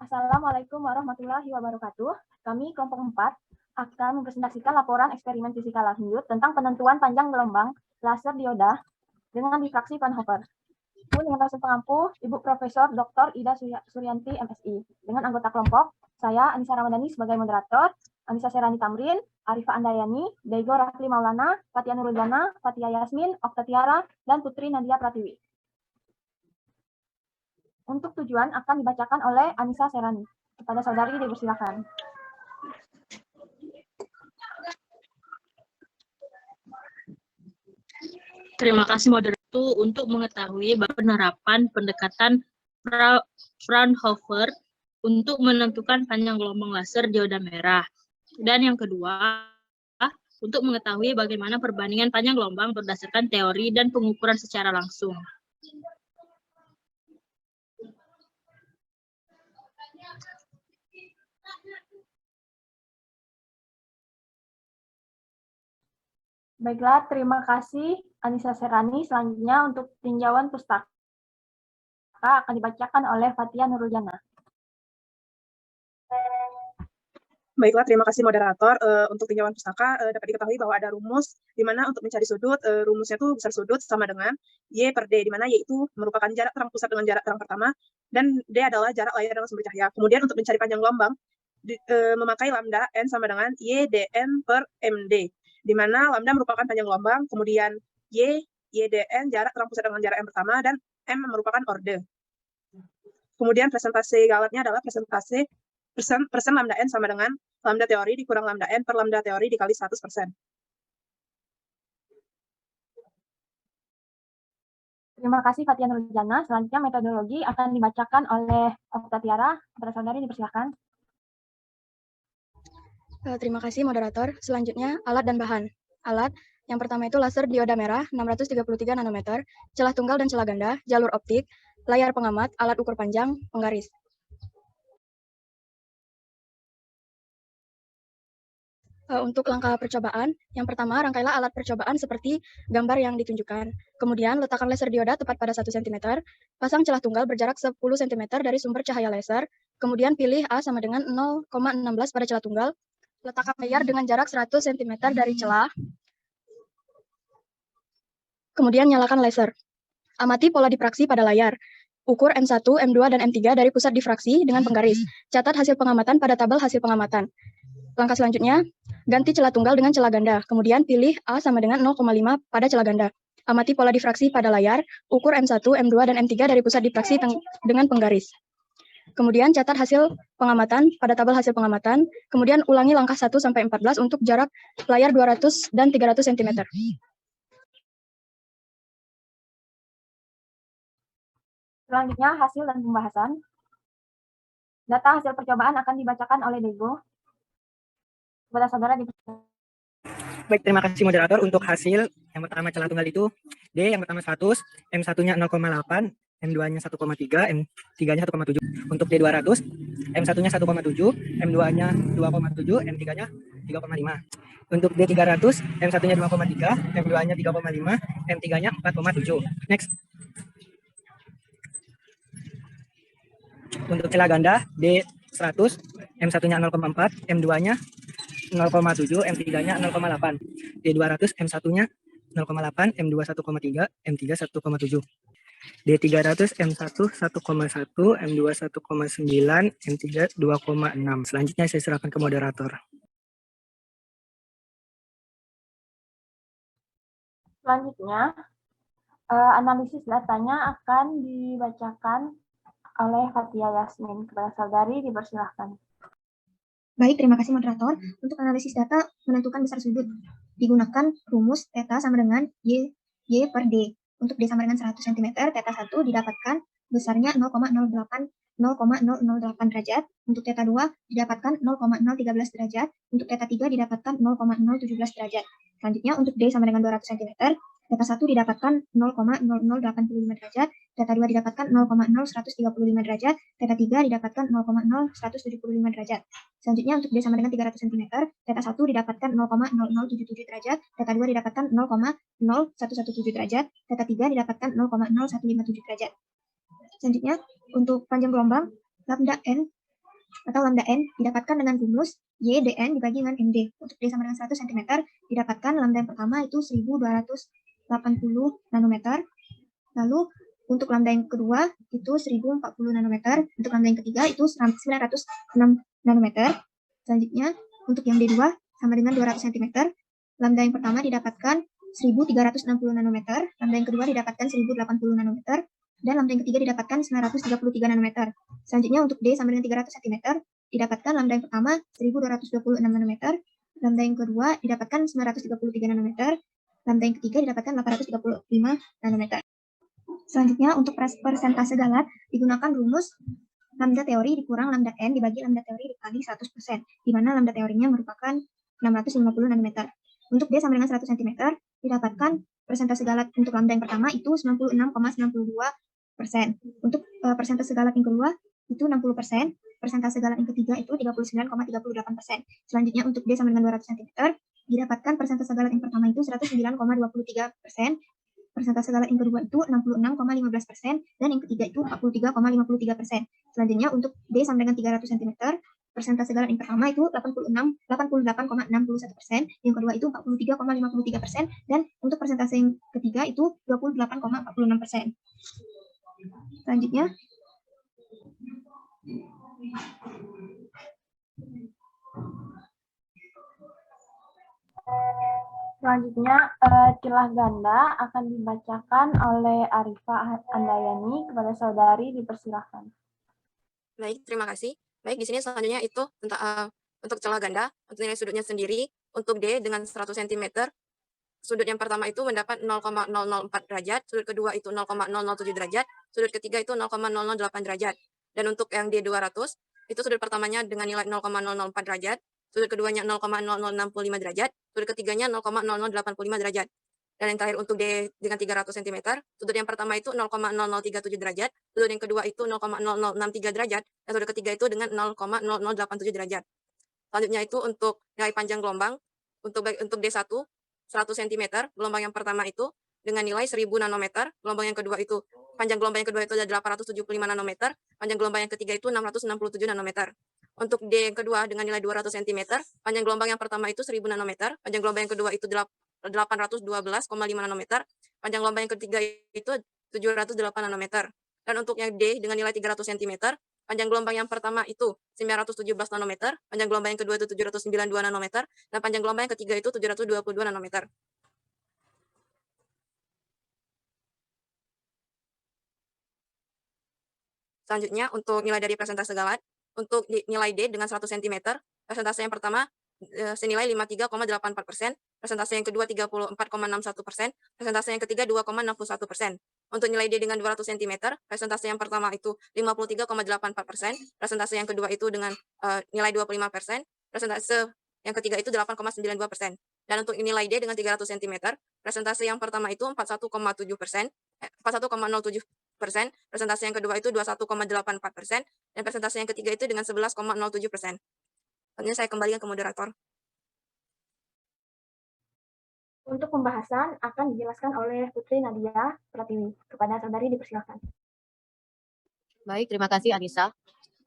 Assalamualaikum warahmatullahi wabarakatuh. Kami kelompok 4 akan mempresentasikan laporan eksperimen fisika lanjut tentang penentuan panjang gelombang laser dioda dengan difraksi Fraunhofer. Dengan dosen pengampu, Ibu Profesor Dr. Ida Suryanti, MSI. Dengan anggota kelompok, saya Anissa Ramadhani sebagai moderator, Anissa Serani Tamrin, Arifah Andayani, Daigo Rafli Maulana, Fatia Nuruljana, Fatia Yasmin, Okta Tiara, dan Putri Nadia Pratiwi. Untuk tujuan akan dibacakan oleh Anissa Serani. Kepada saudari dipersilakan. Terima kasih moderator untuk mengetahui penerapan pendekatan Fraunhofer untuk menentukan panjang gelombang laser dioda merah. Dan yang kedua, untuk mengetahui bagaimana perbandingan panjang gelombang berdasarkan teori dan pengukuran secara langsung. Baiklah, terima kasih Anissa Serani. Selanjutnya untuk tinjauan pustaka akan dibacakan oleh Fatia Nuruljana. Baiklah, terima kasih moderator. Untuk tinjauan pustaka dapat diketahui bahwa ada rumus di mana untuk mencari sudut, rumusnya itu besar sudut sama dengan Y per D, di mana Y itu merupakan jarak terang pusat dengan jarak terang pertama, dan D adalah jarak layar dengan sumber cahaya. Kemudian untuk mencari panjang gelombang, memakai lambda N sama dengan YDN per MD, di mana lambda merupakan panjang gelombang, kemudian YDN jarak terang pusat dengan jarak yang pertama, dan M merupakan orde. Kemudian presentasi galatnya adalah presentasi persen lambda N sama dengan lambda teori dikurang lambda N per lambda teori dikali 100%. Terima kasih Fatia Nuruljana. Selanjutnya metodologi akan dibacakan oleh Okta Tiara. Kepada saudari dipersilakan. Terima kasih moderator. Selanjutnya alat dan bahan. Alat yang pertama itu laser dioda merah 633 nanometer, celah tunggal dan celah ganda, jalur optik, layar pengamat, alat ukur panjang, penggaris. Untuk langkah percobaan, yang pertama rangkailah alat percobaan seperti gambar yang ditunjukkan. Kemudian letakkan laser dioda tepat pada 1 cm, pasang celah tunggal berjarak 10 cm dari sumber cahaya laser, kemudian pilih A sama dengan 0,16 pada celah tunggal, letakkan layar dengan jarak 100 cm dari celah, kemudian nyalakan laser. Amati pola difraksi pada layar. Ukur M1, M2, dan M3 dari pusat difraksi dengan penggaris. Catat hasil pengamatan pada tabel hasil pengamatan. Langkah selanjutnya, ganti celah tunggal dengan celah ganda. Kemudian pilih A sama dengan 0,5 pada celah ganda. Amati pola difraksi pada layar, ukur M1, M2, dan M3 dari pusat difraksi dengan penggaris. Kemudian catat hasil pengamatan pada tabel hasil pengamatan. Kemudian ulangi langkah 1-14 untuk jarak layar 200 dan 300 cm. Selanjutnya hasil dan pembahasan. Data hasil percobaan akan dibacakan oleh Daigo. Kepada saudara dipersilakan. Baik, terima kasih moderator. Untuk hasil yang pertama celah tunggal itu D yang pertama 100, M1-nya 0,8, M2-nya 1,3, M3-nya 1,7. Untuk D200, M1-nya 1,7, M2-nya 2,7, M3-nya 3,5. Untuk D300, M1-nya 2,3, M2-nya 3,5, M3-nya 4,7. Next. Untuk celah ganda D100, M1-nya 0,4, M2-nya 0,7, M3-nya 0,8. D200, M1-nya 0,8, M2 1,3, M3 1,7. D300, M1 1,1, M2 1,9, M3 2,6. Selanjutnya saya serahkan ke moderator. Selanjutnya, analisis datanya akan dibacakan oleh Fatia Yasmin. Kepada saudari dipersilahkan. Baik, terima kasih moderator. Untuk analisis data menentukan besar sudut, digunakan rumus θ sama dengan Y per D. Untuk D sama dengan 100 cm, θ1 didapatkan besarnya 0,008 derajat. Untuk θ2 didapatkan 0,013 derajat. Untuk θ3 didapatkan 0,017 derajat. Selanjutnya untuk D sama dengan 200 cm, θ1 didapatkan 0,0085 derajat, θ2 didapatkan 0,0135 derajat, θ3 didapatkan 0,0175 derajat. Selanjutnya untuk D sama dengan 300 cm, θ1 didapatkan 0,0077 derajat, θ2 didapatkan 0,0117 derajat, θ3 didapatkan 0,0157 derajat. Selanjutnya untuk panjang gelombang, lambda N atau lambda n didapatkan dengan rumus Y dN dibagi dengan MD. Untuk D sama dengan 100 cm didapatkan lambda yang pertama itu 1280 nanometer. Lalu untuk lambda yang kedua itu 1040 nanometer. Untuk lambda yang ketiga itu 906 nanometer. Selanjutnya untuk yang D2 sama dengan 200 cm. Lambda yang pertama didapatkan 1360 nanometer. Lambda yang kedua didapatkan 1080 nanometer. Dan lambda yang ketiga didapatkan 933 nanometer. Selanjutnya untuk D sama dengan 300 cm, didapatkan lambda yang pertama 1226 nanometer, lambda yang kedua didapatkan 933 nanometer, lambda yang ketiga didapatkan 835 nanometer. Selanjutnya untuk persentase galat digunakan rumus lambda teori dikurang lambda n dibagi lambda teori dikali 100%, di mana lambda teorinya merupakan 650 nanometer. Untuk D sama dengan 100 cm, didapatkan persentase galat untuk lambda yang pertama itu 96,92%. Untuk persentase galat yang kedua itu 60%, persentase galat yang ketiga itu 39,38%. Selanjutnya untuk D sama dengan 200 cm, didapatkan persentase galat yang pertama itu 109,23%, persentase galat yang kedua itu 66,15%, dan yang ketiga itu 43,53%. Selanjutnya untuk D sama dengan 300 cm, persentase galat yang pertama itu 88,61%, yang kedua itu 43,53%, dan untuk persentase yang ketiga itu 28,46%. Selanjutnya, celah ganda akan dibacakan oleh Arifa Andayani. Kepada saudari dipersilahkan. Baik, terima kasih. Baik, di sini selanjutnya itu tentang untuk celah ganda, untuk nilai sudutnya sendiri. Untuk D dengan 100 cm, sudut yang pertama itu mendapat 0,004 derajat, sudut kedua itu 0,007 derajat, sudut ketiga itu 0,008 derajat. Dan untuk yang D200, itu sudut pertamanya dengan nilai 0,004 derajat, sudut keduanya 0,0065 derajat, sudut ketiganya 0,0085 derajat. Dan yang terakhir untuk D dengan 300 cm, sudut yang pertama itu 0,0037 derajat, sudut yang kedua itu 0,0063 derajat, dan sudut ketiga itu dengan 0,0087 derajat. Selanjutnya itu untuk nilai panjang gelombang, untuk D1, 100 cm, gelombang yang pertama itu dengan nilai 1000 nanometer, gelombang yang kedua itu, panjang gelombang yang kedua itu adalah 875 nanometer, panjang gelombang yang ketiga itu 667 nanometer. Untuk D yang kedua dengan nilai 200 cm, panjang gelombang yang pertama itu 1000 nanometer, panjang gelombang yang kedua itu 812,5 nanometer, panjang gelombang yang ketiga itu 708 nanometer. Dan untuk yang D dengan nilai 300 cm, panjang gelombang yang pertama itu 917 nanometer, panjang gelombang yang kedua itu 792 nanometer, dan panjang gelombang yang ketiga itu 722 nanometer. Selanjutnya, untuk nilai dari persentase galat, untuk nilai D dengan 100 cm, persentase yang pertama senilai 53,84%, persentase yang kedua 34,61%, persentase yang ketiga 2,61%. Untuk nilai D dengan 200 cm, persentase yang pertama itu 53,84%, persentase yang kedua itu dengan nilai 25%, persentase yang ketiga itu 8,92%. Dan untuk nilai D dengan 300 cm, persentase yang pertama itu 41,07%, persentase yang kedua itu 21,84%, dan persentase yang ketiga itu dengan 11,07%. Selanjutnya saya kembalikan ke moderator. Untuk pembahasan akan dijelaskan oleh Putri Nadia Pratiwi. Kepada saudari dipersilakan. Baik, terima kasih Anissa.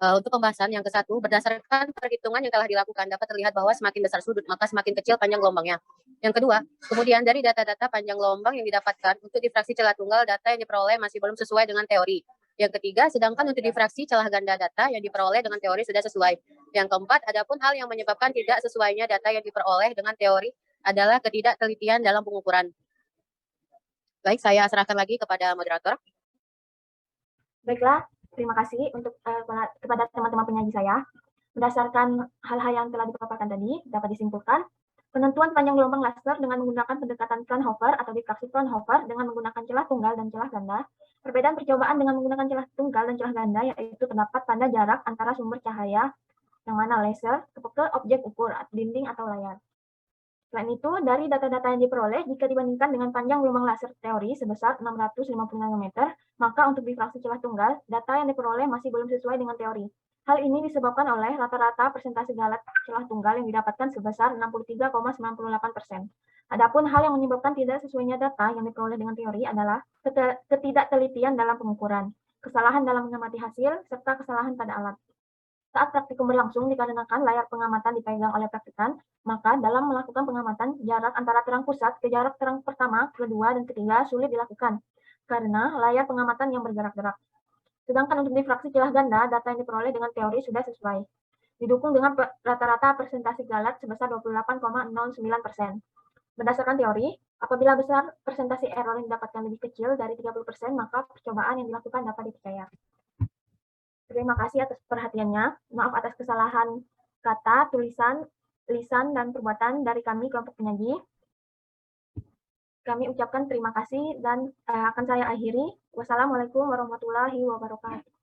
Untuk pembahasan yang ke-1, berdasarkan perhitungan yang telah dilakukan, dapat terlihat bahwa semakin besar sudut, maka semakin kecil panjang gelombangnya. Yang kedua, kemudian dari data-data panjang gelombang yang didapatkan, untuk difraksi celah tunggal, data yang diperoleh masih belum sesuai dengan teori. Yang ketiga, sedangkan untuk difraksi celah ganda data yang diperoleh dengan teori sudah sesuai. Yang keempat, adapun hal yang menyebabkan tidak sesuainya data yang diperoleh dengan teori adalah ketidaktelitian dalam pengukuran. Baik, saya serahkan lagi kepada moderator. Baiklah, terima kasih untuk kepada teman-teman penyaji saya. Berdasarkan hal-hal yang telah dipaparkan tadi, dapat disimpulkan penentuan panjang gelombang laser dengan menggunakan pendekatan Fraunhofer atau difraksi Fraunhofer dengan menggunakan celah tunggal dan celah ganda. Perbedaan percobaan dengan menggunakan celah tunggal dan celah ganda yaitu terdapat pada jarak antara sumber cahaya yang mana laser ke objek ukur, dinding atau layar. Selain itu, dari data-data yang diperoleh, jika dibandingkan dengan panjang gelombang laser teori sebesar 650 nanometer, maka untuk difraksi celah tunggal, data yang diperoleh masih belum sesuai dengan teori. Hal ini disebabkan oleh rata-rata persentase galat celah tunggal yang didapatkan sebesar 63,98%. Adapun hal yang menyebabkan tidak sesuainya data yang diperoleh dengan teori adalah ketidaktelitian dalam pengukuran, kesalahan dalam mengamati hasil, serta kesalahan pada alat. Saat praktikum berlangsung dikarenakan layar pengamatan dipegang oleh praktikan, maka dalam melakukan pengamatan, jarak antara terang pusat ke jarak terang pertama, kedua, dan ketiga sulit dilakukan, karena layar pengamatan yang bergerak-gerak. Sedangkan untuk difraksi celah ganda, data yang diperoleh dengan teori sudah sesuai. Didukung dengan rata-rata persentase galat sebesar 28,09%. Berdasarkan teori, apabila besar persentase error yang didapatkan lebih kecil dari 30%, maka percobaan yang dilakukan dapat dipercaya. Terima kasih atas perhatiannya. Maaf atas kesalahan kata, tulisan, lisan, dan perbuatan dari kami kelompok penyaji. Kami ucapkan terima kasih dan akan saya akhiri. Wassalamualaikum warahmatullahi wabarakatuh.